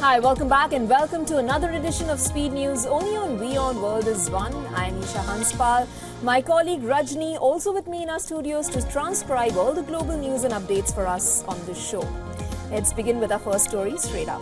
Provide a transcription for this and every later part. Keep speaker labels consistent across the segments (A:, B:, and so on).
A: Hi, welcome back and welcome to another edition of Speed News only on WION World is One. I'm Isha Hanspal. My colleague Rajni also with me in our studios to transcribe all the global news and updates for us on this show. Let's begin with our first story straight up.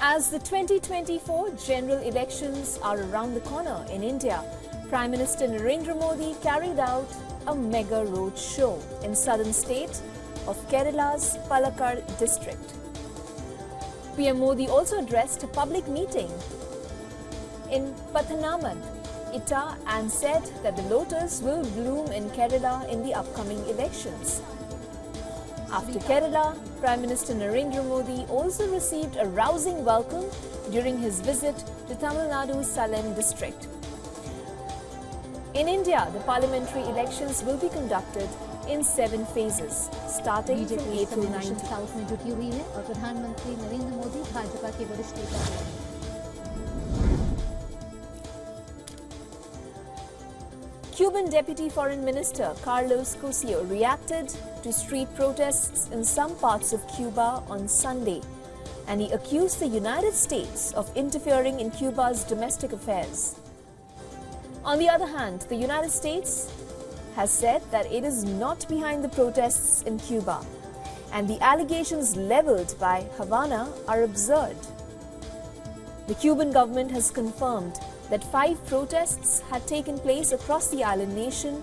A: As the 2024 general elections are around the corner in India, Prime Minister Narendra Modi carried out a mega road show in southern state of Kerala's Palakkad district. PM Modi also addressed a public meeting in Pathanamad, Ita, and said that the lotus will bloom in Kerala in the upcoming elections. After Kerala, Prime Minister Narendra Modi also received a rousing welcome during his visit to Tamil Nadu's Salem district. In India, the parliamentary elections will be conducted in 7 phases, starting from April 19.
B: South में जुटी हुई है और प्रधानमंत्री नरेंद्र मोदी भाजपा के वरिष्ठ नेता हैं।
A: Cuban Deputy Foreign Minister Carlos Cosio reacted to street protests in some parts of Cuba on Sunday, and he accused the United States of interfering in Cuba's domestic affairs. On the other hand, the United States has said that it is not behind the protests in Cuba, and the allegations leveled by Havana are absurd. The Cuban government has confirmed that 5 protests had taken place across the island nation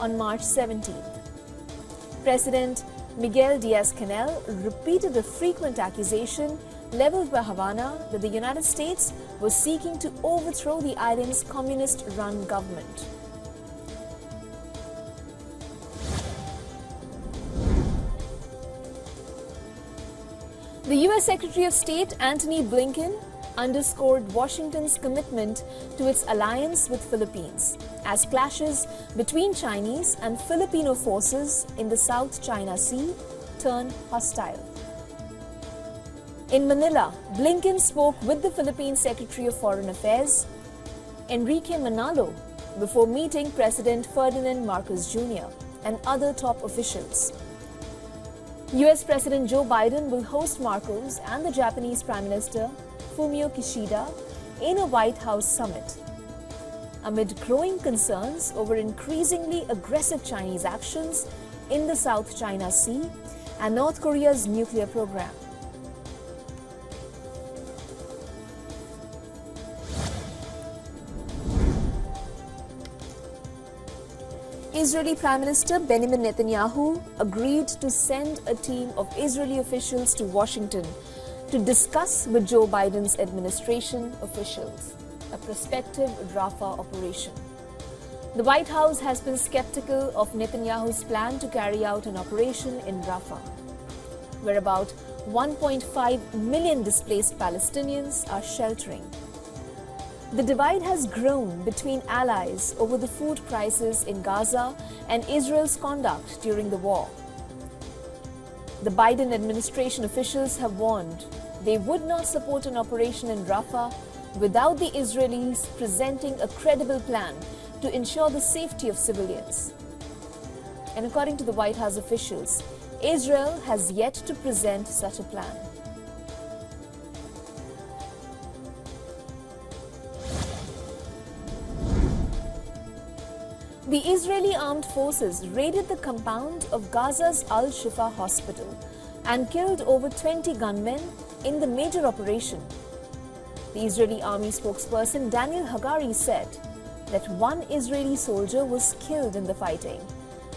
A: on March 17th. President Miguel Diaz-Canel repeated a frequent accusation leveled by Havana that the United States was seeking to overthrow the island's communist-run government. The U.S. Secretary of State Antony Blinken underscored Washington's commitment to its alliance with Philippines as clashes between Chinese and Filipino forces in the South China Sea turn hostile. In Manila, Blinken spoke with the Philippine Secretary of Foreign Affairs, Enrique Manalo, before meeting President Ferdinand Marcos Jr. and other top officials. US President Joe Biden will host Marcos and the Japanese Prime Minister Fumio Kishida in a White House summit, amid growing concerns over increasingly aggressive Chinese actions in the South China Sea and North Korea's nuclear program. Israeli Prime Minister Benjamin Netanyahu agreed to send a team of Israeli officials to Washington to discuss with Joe Biden's administration officials a prospective Rafah operation. The White House has been skeptical of Netanyahu's plan to carry out an operation in Rafah, where about 1.5 million displaced Palestinians are sheltering. The divide has grown between allies over the food crisis in Gaza and Israel's conduct during the war. The Biden administration officials have warned they would not support an operation in Rafah without the Israelis presenting a credible plan to ensure the safety of civilians. And according to the White House officials, Israel has yet to present such a plan. The Israeli armed forces raided the compound of Gaza's Al-Shifa hospital and killed over 20 gunmen in the major operation. The Israeli army spokesperson Daniel Hagari said that 1 Israeli soldier was killed in the fighting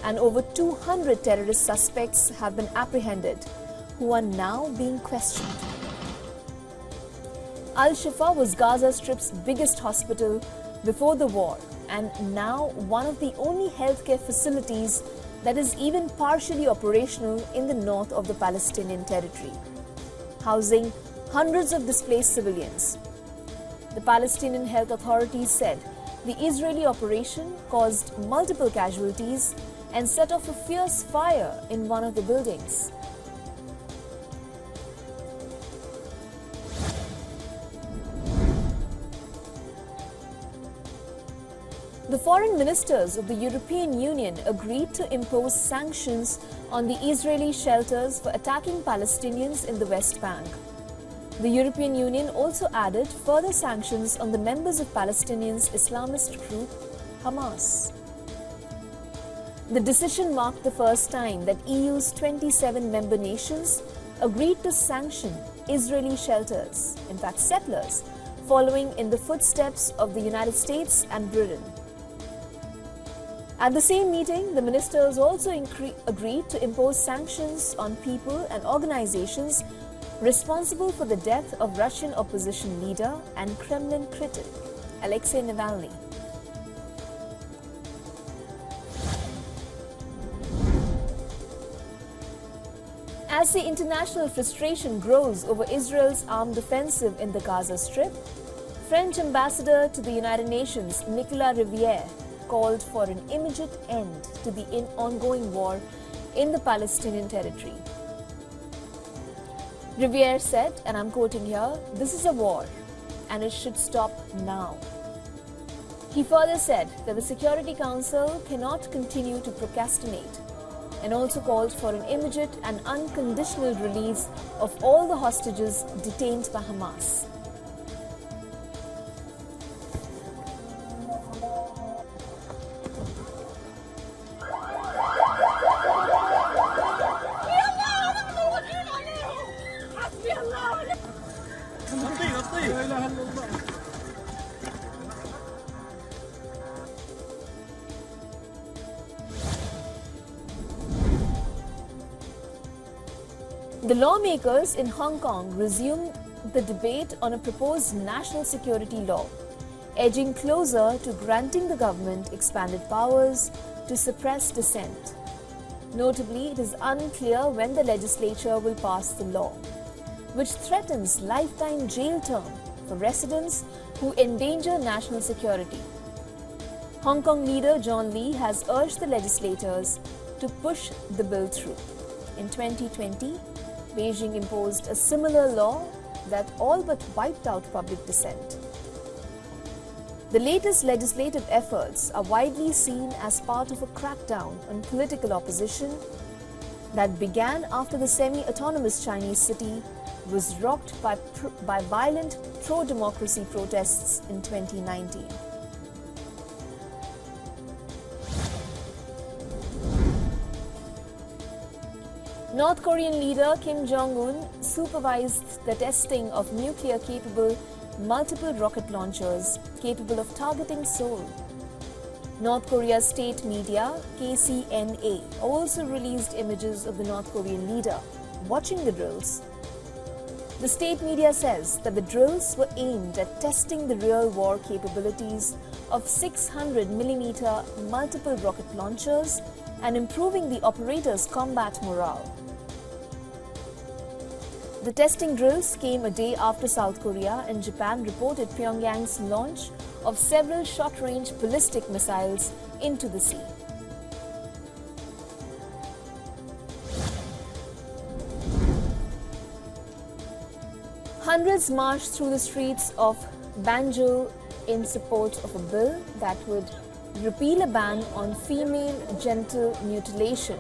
A: and over 200 terrorist suspects have been apprehended, who are now being questioned. Al-Shifa was Gaza Strip's biggest hospital before the war, and now one of the only healthcare facilities that is even partially operational in the north of the Palestinian territory, housing hundreds of displaced civilians. The Palestinian health authorities said the Israeli operation caused multiple casualties and set off a fierce fire in one of the buildings. The foreign ministers of the European Union agreed to impose sanctions on the Israeli shelters for attacking Palestinians in the West Bank. The European Union also added further sanctions on the members of Palestinians' Islamist group Hamas. The decision marked the first time that EU's 27 member nations agreed to sanction Israeli shelters, in fact settlers, following in the footsteps of the United States and Britain. At the same meeting, the ministers also agreed to impose sanctions on people and organizations responsible for the death of Russian opposition leader and Kremlin critic Alexei Navalny. As the international frustration grows over Israel's armed offensive in the Gaza Strip, French ambassador to the United Nations Nicolas Riviere called for an immediate end to the ongoing war in the Palestinian territory. Riviere said, and I'm quoting here, "This is a war and it should stop now." He further said that the Security Council cannot continue to procrastinate and also called for an immediate and unconditional release of all the hostages detained by Hamas. The lawmakers in Hong Kong resumed the debate on a proposed national security law, edging closer to granting the government expanded powers to suppress dissent. Notably, it is unclear when the legislature will pass the law, which threatens lifetime jail term for residents who endanger national security. Hong Kong leader John Lee has urged the legislators to push the bill through. In 2020, Beijing imposed a similar law that all but wiped out public dissent. The latest legislative efforts are widely seen as part of a crackdown on political opposition that began after the semi-autonomous Chinese city was rocked by violent pro-democracy protests in 2019. North Korean leader Kim Jong-un supervised the testing of nuclear-capable multiple rocket launchers capable of targeting Seoul. North Korea's state media, KCNA, also released images of the North Korean leader watching the drills. The state media says that the drills were aimed at testing the real war capabilities of 600mm multiple rocket launchers and improving the operators' combat morale. The testing drills came a day after South Korea and Japan reported Pyongyang's launch of several short-range ballistic missiles into the sea. Hundreds marched through the streets of Banjul in support of a bill that would repeal a ban on female genital mutilation,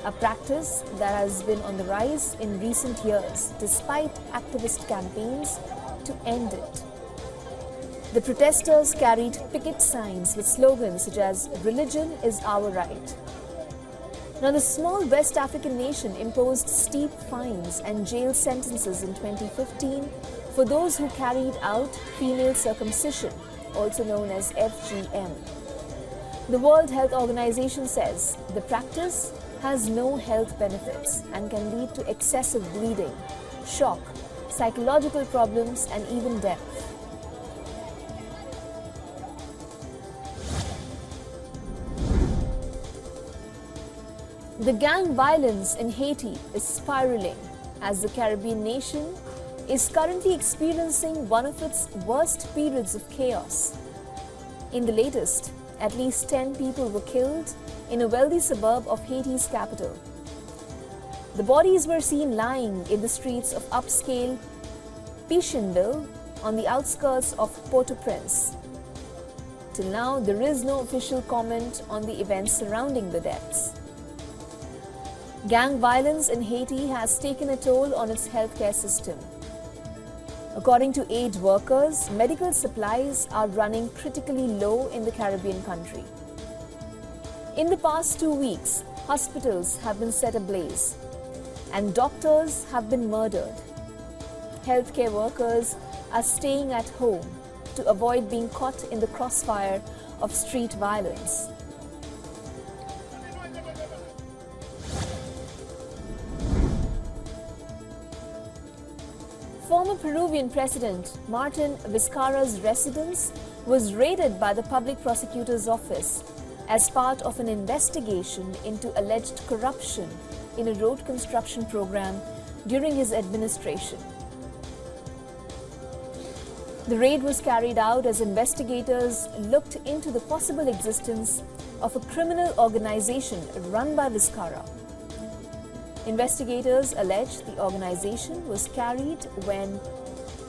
A: a practice that has been on the rise in recent years despite activist campaigns to end it. The protesters carried picket signs with slogans such as "Religion is our right." Now, the small West African nation imposed steep fines and jail sentences in 2015 for those who carried out female circumcision, also known as FGM. The World Health Organization says the practice has no health benefits and can lead to excessive bleeding, shock, psychological problems, and even death. The gang violence in Haiti is spiraling as the Caribbean nation is currently experiencing one of its worst periods of chaos. In the latest, at least 10 people were killed in a wealthy suburb of Haiti's capital. The bodies were seen lying in the streets of upscale Pétionville on the outskirts of Port-au-Prince. Till now, there is no official comment on the events surrounding the deaths. Gang violence in Haiti has taken a toll on its healthcare system. According to aid workers, medical supplies are running critically low in the Caribbean country. In the past 2 weeks, hospitals have been set ablaze and doctors have been murdered. Healthcare workers are staying at home to avoid being caught in the crossfire of street violence. Former Peruvian President Martin Vizcarra's residence was raided by the Public Prosecutor's Office as part of an investigation into alleged corruption in a road construction program during his administration. The raid was carried out as investigators looked into the possible existence of a criminal organization run by Vizcarra. Investigators allege the organization was carried when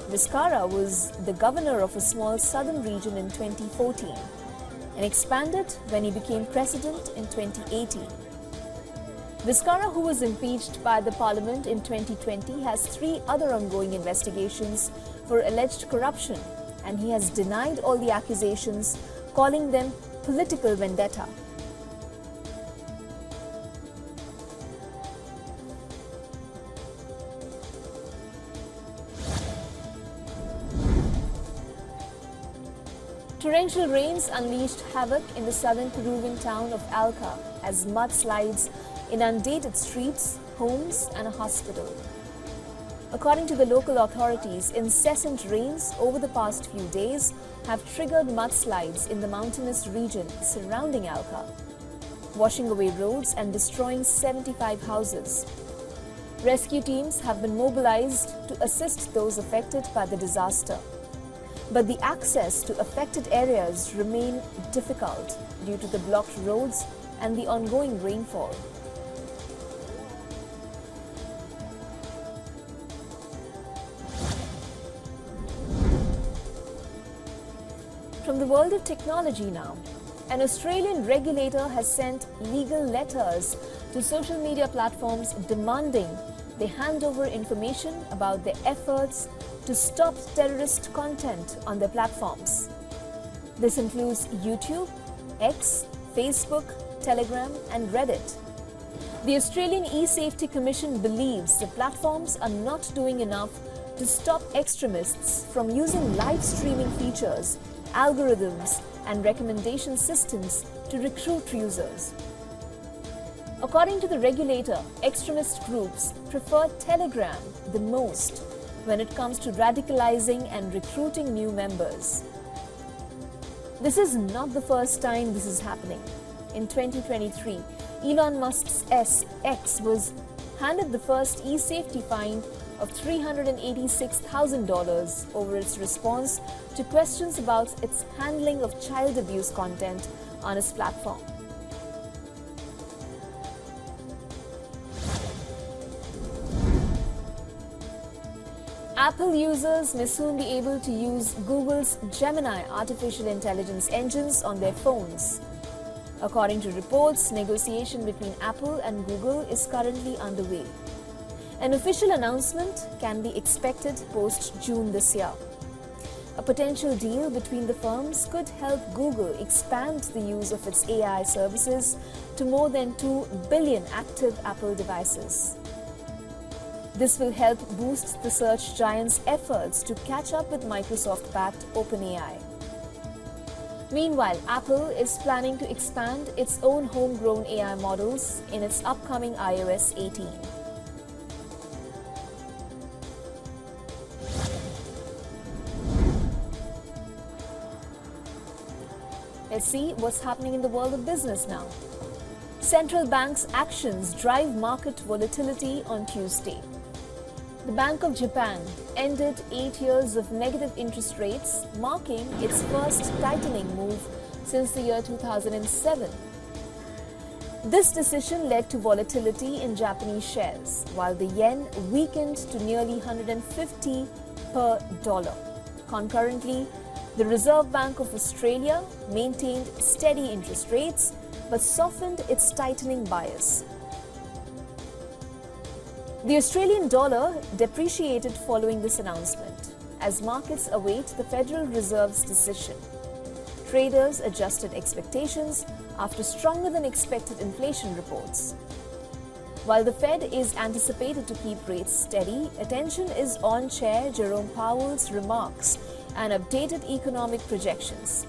A: Vizcarra was the governor of a small southern region in 2014 and expanded when he became president in 2018. Vizcarra, who was impeached by the parliament in 2020, has 3 other ongoing investigations for alleged corruption, and he has denied all the accusations, calling them political vendetta. Torrential rains unleashed havoc in the southern Peruvian town of Alca as mudslides inundated streets, homes, and a hospital. According to the local authorities, incessant rains over the past few days have triggered mudslides in the mountainous region surrounding Alca, washing away roads and destroying 75 houses. Rescue teams have been mobilized to assist those affected by the disaster. But the access to affected areas remain difficult due to the blocked roads and the ongoing rainfall. From the world of technology now, an Australian regulator has sent legal letters to social media platforms demanding they hand over information about their efforts to stop terrorist content on their platforms. This includes YouTube, X, Facebook, Telegram, and Reddit. The Australian E-Safety Commission believes the platforms are not doing enough to stop extremists from using live streaming features, algorithms, and recommendation systems to recruit users. According to the regulator, extremist groups prefer Telegram the most when it comes to radicalizing and recruiting new members. This is not the first time this is happening. In 2023, Elon Musk's X was handed the first e-safety fine of $386,000 over its response to questions about its handling of child abuse content on its platform. Apple users may soon be able to use Google's Gemini artificial intelligence engines on their phones. According to reports, negotiation between Apple and Google is currently underway. An official announcement can be expected post-June this year. A potential deal between the firms could help Google expand the use of its AI services to more than 2 billion active Apple devices. This will help boost the search giant's efforts to catch up with Microsoft-backed OpenAI. Meanwhile, Apple is planning to expand its own homegrown AI models in its upcoming iOS 18. Let's see what's happening in the world of business now. Central banks' actions drive market volatility on Tuesday. The Bank of Japan ended 8 years of negative interest rates, marking its first tightening move since the year 2007. This decision led to volatility in Japanese shares, while the yen weakened to nearly 150 per dollar. Concurrently, The Reserve Bank of Australia maintained steady interest rates but softened its tightening bias. The Australian dollar depreciated following this announcement as markets await the Federal Reserve's decision. Traders adjusted expectations after stronger than expected inflation reports. While the Fed is anticipated to keep rates steady, attention is on Chair Jerome Powell's remarks and updated economic projections.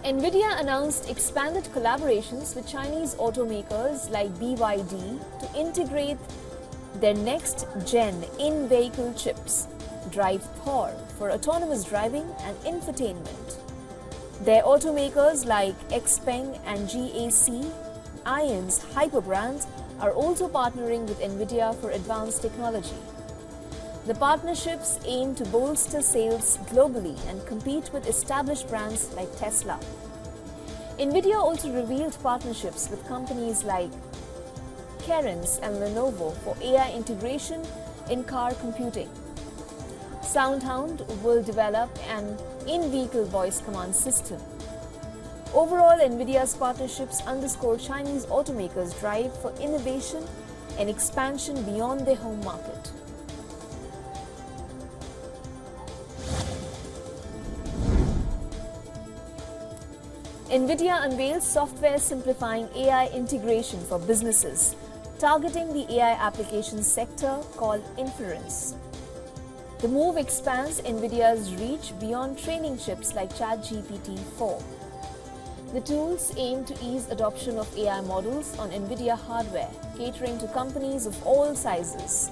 A: Nvidia announced expanded collaborations with Chinese automakers like BYD to integrate their next-gen in-vehicle chips, Drive Thor, for autonomous driving and infotainment. Their automakers like XPeng and GAC, ION's hyperbrands, are also partnering with Nvidia for advanced technology. The partnerships aim to bolster sales globally and compete with established brands like Tesla. Nvidia also revealed partnerships with companies like Kerala and Lenovo for AI integration in car computing. SoundHound will develop an in-vehicle voice command system. Overall, Nvidia's partnerships underscore Chinese automakers' drive for innovation and expansion beyond their home market. Nvidia unveils software simplifying AI integration for businesses, targeting the AI applications sector called inference. The move expands Nvidia's reach beyond training chips like ChatGPT-4. The tools aim to ease adoption of AI models on Nvidia hardware, catering to companies of all sizes.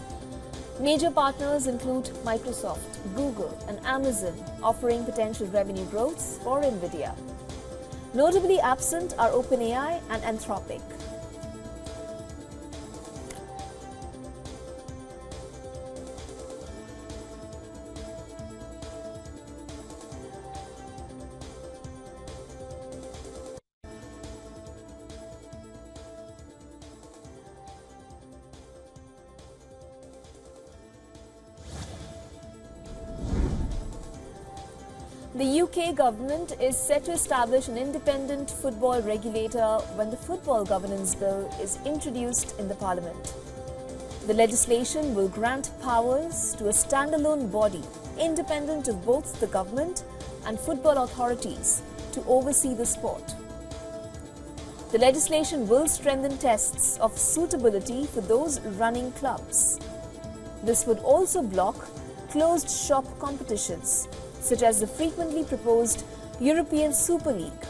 A: Major partners include Microsoft, Google, and Amazon, offering potential revenue growths for Nvidia. Notably absent are OpenAI and Anthropic. The UK government is set to establish an independent football regulator when the Football Governance Bill is introduced in the Parliament. The legislation will grant powers to a standalone body, independent of both the government and football authorities, to oversee the sport. The legislation will strengthen tests of suitability for those running clubs. This would also block closed-shop competitions, such as the frequently proposed European Super League.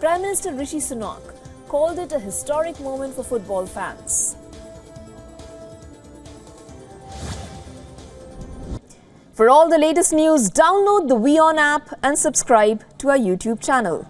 A: Prime Minister Rishi Sunak called it a historic moment for football fans. For all the latest news, download the WION app and subscribe to our YouTube channel.